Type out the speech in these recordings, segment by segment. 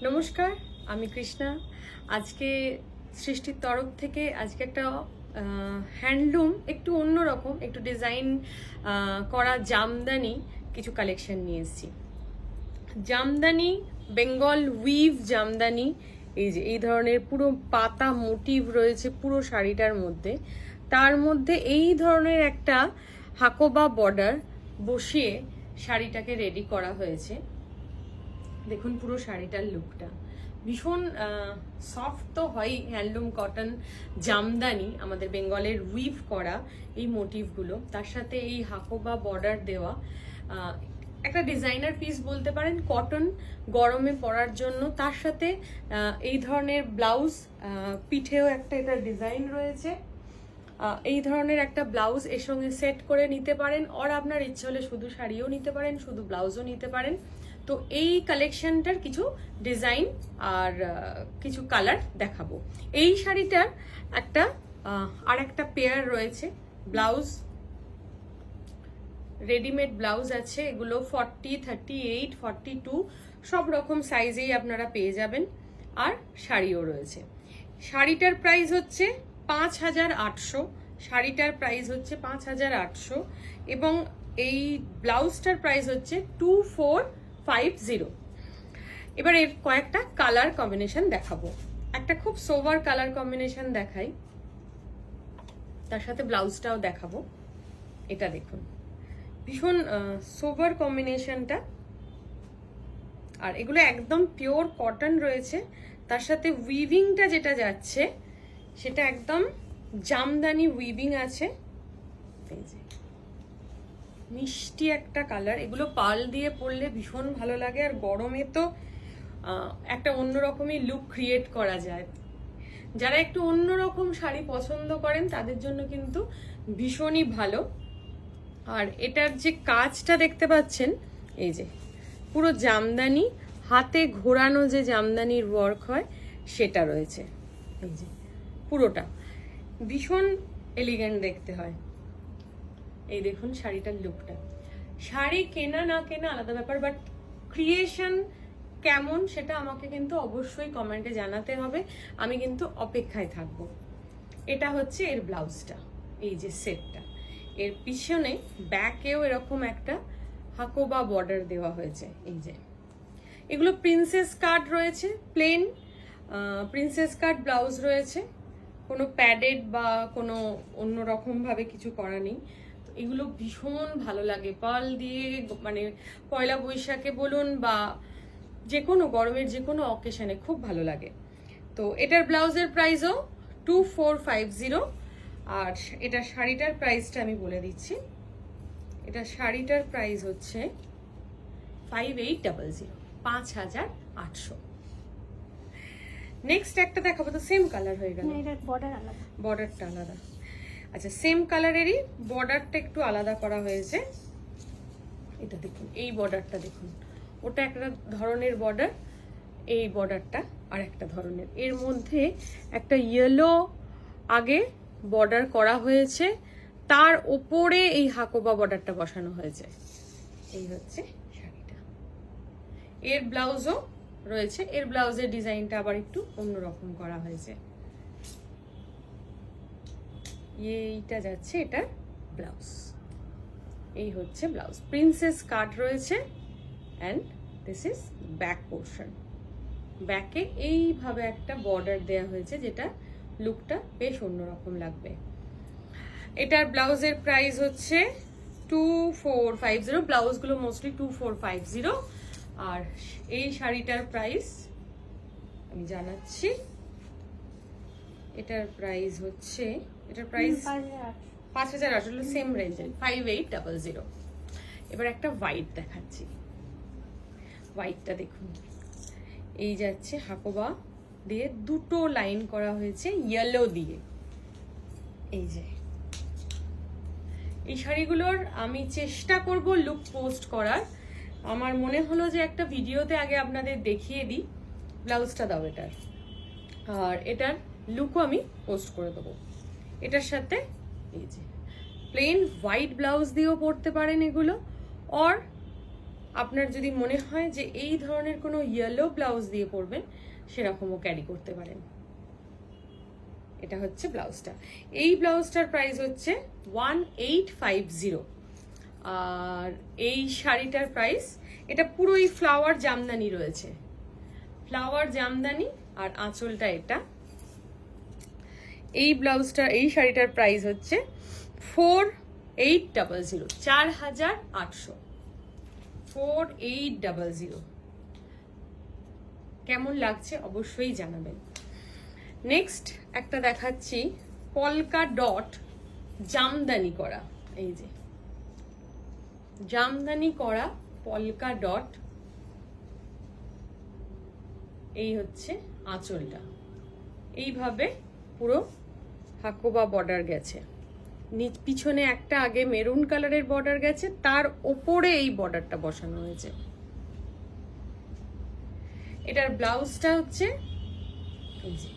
নমস্কার, আমি কৃষ্ণা। আজকে সৃষ্টির তরফ থেকে আজকে একটা হ্যান্ডলুম একটু অন্যরকম, একটু ডিজাইন করা জামদানি কিছু কালেকশন নিয়ে এসেছি। জামদানি, বেঙ্গল উইভ জামদানি, এই যে এই ধরনের পুরো পাতা মোটিভ রয়েছে পুরো শাড়িটার মধ্যে। তার মধ্যে এই ধরনের একটা হাকোবা বর্ডার বসিয়ে শাড়িটাকে রেডি করা হয়েছে। দেখুন পুরো শাড়িটার লুকটা ভীষণ সফট তো হয়, হ্যান্ডলুম কটন জামদানি, আমাদের বেঙ্গলের উইভ করা এই মোটিভগুলো, তার সাথে এই হাকোবা বর্ডার দেওয়া একটা ডিজাইনার পিস বলতে পারেন। কটন, গরমে পরার জন্য। তার সাথে এই ধরনের ব্লাউজ, পিঠেও একটা এটা ডিজাইন রয়েছে। এই ধরনের একটা ব্লাউজ এর সঙ্গে সেট করে নিতে পারেন, আর আপনার ইচ্ছে হলে শুধু শাড়িও নিতে পারেন, শুধু ব্লাউজও নিতে পারেন। তো এই কালেকশনটার কিছু ডিজাইন আর কিছু কালার দেখাবো। এই শাড়িটার আর একটা পেয়ার রয়েছে ব্লাউজ, রেডিমেড ব্লাউজ আছে। এগুলো 40, 38, 42 সব রকম সাইজেই আপনারা পেয়ে যাবেন। আর শাড়িও রয়েছে। শাড়িটার প্রাইস হচ্ছে 5,800। শাড়িটার প্রাইস হচ্ছে 5,800 এবং এই ব্লাউজটার প্রাইস হচ্ছে 2450। এবার এর কয়েকটা কালার কম্বিনেশন দেখাবো। একটা খুব সোভার কালার কম্বিনেশন দেখাই, তার সাথে ব্লাউজটাও দেখাবো। এটা দেখুন, ভীষণ সোভার কম্বিনেশনটা, আর এগুলো একদম পিওর কটন রয়েছে। তার সাথে উইভিংটা যেটা যাচ্ছে সেটা একদম জামদানি উইভিং আছে। এই যে মিষ্টি একটা কালার, এগুলো পাল দিয়ে পরলে ভীষণ ভালো লাগে, আর গরমে তো একটা অন্যরকমই লুক ক্রিয়েট করা যায়। যারা একটু অন্যরকম শাড়ি পছন্দ করেন তাদের জন্য কিন্তু ভীষণই ভালো। আর এটার যে কাজটা দেখতে পাচ্ছেন, এই যে পুরো জামদানি, হাতে ঘোরানো যে জামদানির ওয়ার্ক হয় সেটা রয়েছে। এই যে পুরোটা ভীষণ এলিগেন্ট দেখতে হয়। এই দেখুন শাড়িটার লুকটা। শাড়ি কেনা না কেনা আলাদা ব্যাপার, বাট ক্রিয়েশন কেমন সেটা আমাকে কিন্তু অবশ্যই কমেন্টে জানাতে হবে। আমি কিন্তু অপেক্ষায় থাকবো। এটা হচ্ছে এর ব্লাউজটা, এই যে সেটটা। এর পিছনে ব্যাকেও এরকম একটা হাকোবা বর্ডার দেওয়া হয়েছে। এই যে এগুলো প্রিন্সেস কাট রয়েছে, প্লেন প্রিন্সেস কাট ব্লাউজ রয়েছে, কোনো প্যাডেড বা কোনো অন্যরকম ভাবে কিছু করা নেই। তো এগুলো ভীষণ ভালো লাগে, পাল দিয়ে, মানে পয়লা বৈশাখে বলুন বা যে কোনো গরমের যে কোনো অকেশনে খুব ভালো লাগে। তো এটার ব্লাউজের প্রাইসও 2450। আর এটা শাড়িটার প্রাইসটা আমি বলে দিচ্ছি। এটা শাড়িটার প্রাইস হচ্ছে 5800, 5,800। নেক্সট একটা দেখাবো, তো সেম কালার হয়ে গেল, বর্ডারটা আলাদা। আচ্ছা, সেম কালারেরই বর্ডারটা একটু আলাদা করা হয়েছে। এটা দেখুন, এই বর্ডারটা দেখুন, ওটা একটা ধরনের বর্ডার, এই বর্ডারটা আর একটা ধরনের। এর মধ্যে একটা ইয়েলো আগে বর্ডার করা হয়েছে, তার ওপরে এই হাকোবা বর্ডারটা বসানো হয়েছে। এই হচ্ছে শাড়িটা। এর ব্লাউজও রয়েছে, এর ব্লাউজের ডিজাইনটা আবার একটু অন্যরকম করা হয়েছে। এইটা যাচ্ছে এটার ব্লাউজ। এই হচ্ছে ব্লাউজ, প্রিন্সেস কাট রয়েছে and this is back portion. ব্যাকে এইভাবে একটা বর্ডার দেয়া হয়েছে, যেটা লুকটা বেশ অন্যরকম লাগবে। এটার ব্লাউজের প্রাইস হচ্ছে 2450। ব্লাউজগুলো মোস্টলি 2450। আর এই শাড়িটার প্রাইস আমি জানাচ্ছি। এটার প্রাইস হচ্ছে, এটার প্রাইস 5,800, সেম রেঞ্জের 5800। এবার একটা হোয়াইট দেখাচ্ছি। হোয়াইটটা দেখুন, এই যাচ্ছে হাকোবা দিয়ে দুটো লাইন করা হয়েছে ইয়েলো দিয়ে। এই যে এই শাড়িগুলোর আমি চেষ্টা করব লুক পোস্ট করার। আমার মনে হলো যে একটা ভিডিওতে আগে আপনাদের দেখিয়ে দিই। ব্লাউজটা দাও এটার, আর এটার লুকও আমি পোস্ট করে দেবো। এটার সাথে এই যে প্লেন হোয়াইট ব্লাউজ দিয়েও পরতে পারেন এগুলো, আর আপনার যদি মনে হয় যে এই ধরনের কোনো ইয়েলো ব্লাউজ দিয়ে পরবেন, সেরকমও ক্যারি করতে পারেন। এটা হচ্ছে ব্লাউজটা। এই ব্লাউজটার প্রাইস হচ্ছে 1850। আর এই শাড়িটার প্রাইস, এটা পুরোই ফ্লাওয়ার জামদানি রয়েছে, ফ্লাওয়ার জামদানি, আর আঁচলটা এটা। এই ব্লাউজটা, এই শাড়িটার প্রাইস হচ্ছে 4800, 4800, 4800। কেমন লাগছে অবশ্যই জানাবেন। নেক্সট একটা দেখাচ্ছি পলকা ডট জামদানি করা, এই যে জামদানি করা পলকা ডট। এই হচ্ছে আঁচলটা, এইভাবে পুরো হাকোবা বর্ডার গেছে, পিছনে একটা আগে মেরুন কালারের বর্ডার গেছে, তার ওপরে এই বর্ডারটা বসানো হয়েছে। এটার ব্লাউজটা হচ্ছে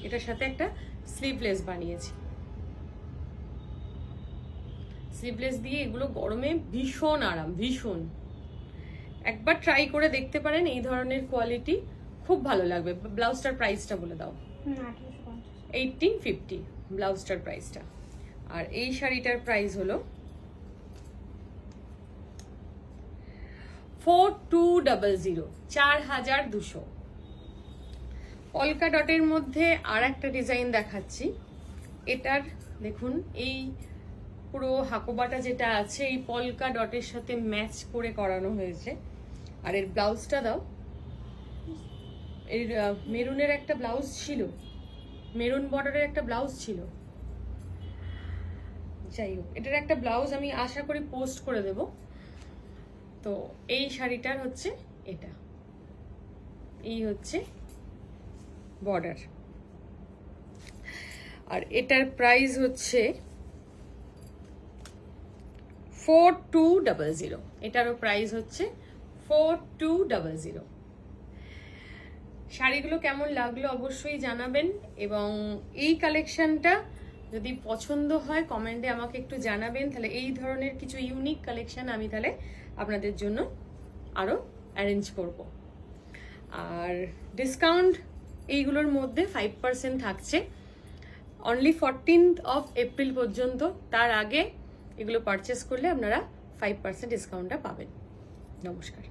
এটার সাথে একটা স্লিভলেস বানিয়েছি। স্লিভলেস দিয়ে এগুলো গরমে ভীষণ আরাম, ভীষণ। একবার ট্রাই করে দেখতে পারেন, এই ধরনের কোয়ালিটি খুব ভালো লাগবে। ব্লাউজটার প্রাইসটা বলে দাও। 1850 ব্লাউজটার প্রাইসটা। আর এই শাড়িটার প্রাইস হলো 4200, 4200। পলকা ডটের মধ্যে আর একটা ডিজাইন দেখাচ্ছি। এটার দেখুন, এই পুরো হাকোবাটা যেটা আছে এই পলকা ডটের সাথে ম্যাচ করে করানো হয়েছে। আর এর ব্লাউজটা দাও। এর মেরুনের একটা ব্লাউজ ছিল, মেরুন বর্ডারের একটা ব্লাউজ ছিল। যাই হোক, এটার একটা ব্লাউজ আমি আশা করি পোস্ট করে দেব। তো এই শাড়িটার হচ্ছে এটা, এই হচ্ছে বর্ডার। আর এটার প্রাইস হচ্ছে 4200। এটারও প্রাইস হচ্ছে 4200। শাড়িগুলো কেমন লাগলো অবশ্যই জানাবেন, এবং এই কালেকশনটা যদি পছন্দ হয় কমেন্টে আমাকে একটু জানাবেন। তাহলে এই ধরনের কিছু ইউনিক কালেকশন আমি তাহলে আপনাদের জন্য আরো অ্যারেঞ্জ করব। আর ডিসকাউন্ট এইগুলোর মধ্যে 5% থাকছে, অনলি 14th of April পর্যন্ত। তার আগে এগুলো পারচেস করলে আপনারা 5% ডিসকাউন্টটা পাবেন। নমস্কার।